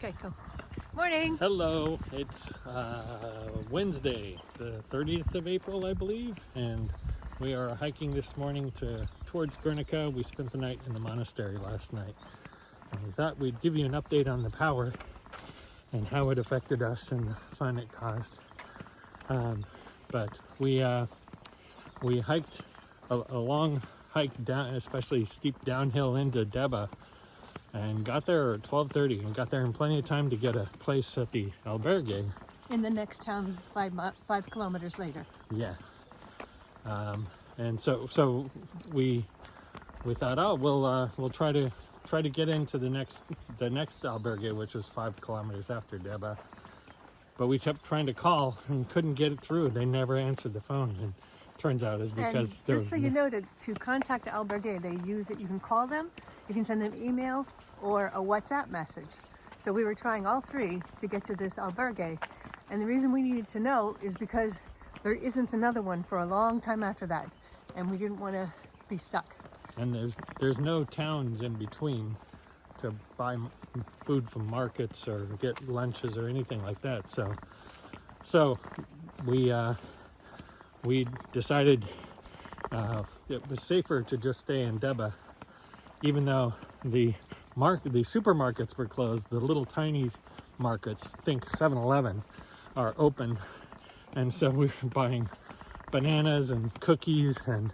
Geico. Morning. Hello, it's Wednesday, the 30th of April, I believe, and we are hiking this morning towards Guernica. We spent the night in the monastery last night, and we thought we'd give you an update on the power and how it affected us and the fun it caused. But we hiked a long hike down, especially steep downhill into Deba, and got there at 12:30 and got there in plenty of time to get a place at the albergue. In the next town, 5 kilometers later. Yeah. And so we thought, oh, we'll try to get into the next albergue, which was 5 kilometers after Deba. But we kept trying to call and couldn't get it through. They never answered the phone, and turns out it's because and just so you know, to contact the albergue, they use it. You can call them, you can send them email or a WhatsApp message. So we were trying all three to get to this albergue, and the reason we needed to know is because there isn't another one for a long time after that, and we didn't want to be stuck. And there's no towns in between to buy food from markets or get lunches or anything like that. So we decided it was safer to just stay in Deba, even though the supermarkets were closed. The little tiny markets, think 7-Eleven, are open, and so we were buying bananas and cookies and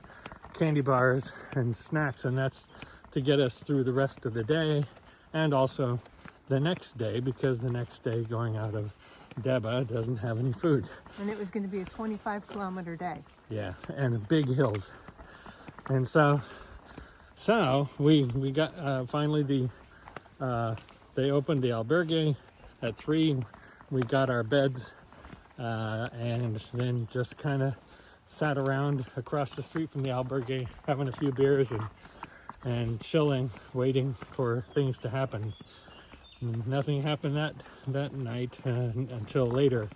candy bars and snacks, and that's to get us through the rest of the day and also the next day, because the next day going out of Deba doesn't have any food. And it was going to be a 25-kilometer day. Yeah, and big hills. And so we got finally they opened the albergue at 3. We got our beds and then just kind of sat around across the street from the albergue, having a few beers and chilling, waiting for things to happen. Nothing happened that night until later.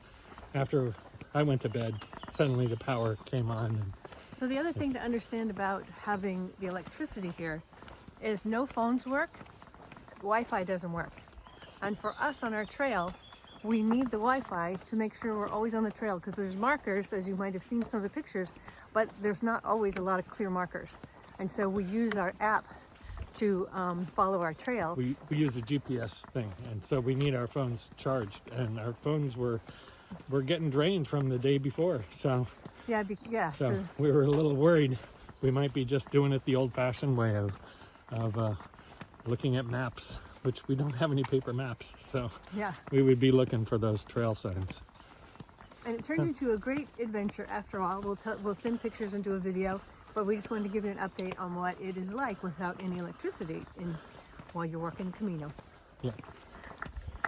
After I went to bed, suddenly the power came on. So the other thing to understand about having the electricity here is no phones work, Wi-Fi doesn't work. And for us on our trail, we need the Wi-Fi to make sure we're always on the trail, because there's markers, as you might have seen some of the pictures, but there's not always a lot of clear markers. And so we use our app to follow our trail. We use a GPS thing, and so we need our phones charged, and our phones were getting drained from the day before. So we were a little worried we might be just doing it the old-fashioned way of looking at maps, which we don't have any paper maps. So we would be looking for those trail signs. And it turned into a great adventure after all. We'll send pictures and do a video, but we just wanted to give you an update on what it is like without any electricity while you're working Camino. Yeah.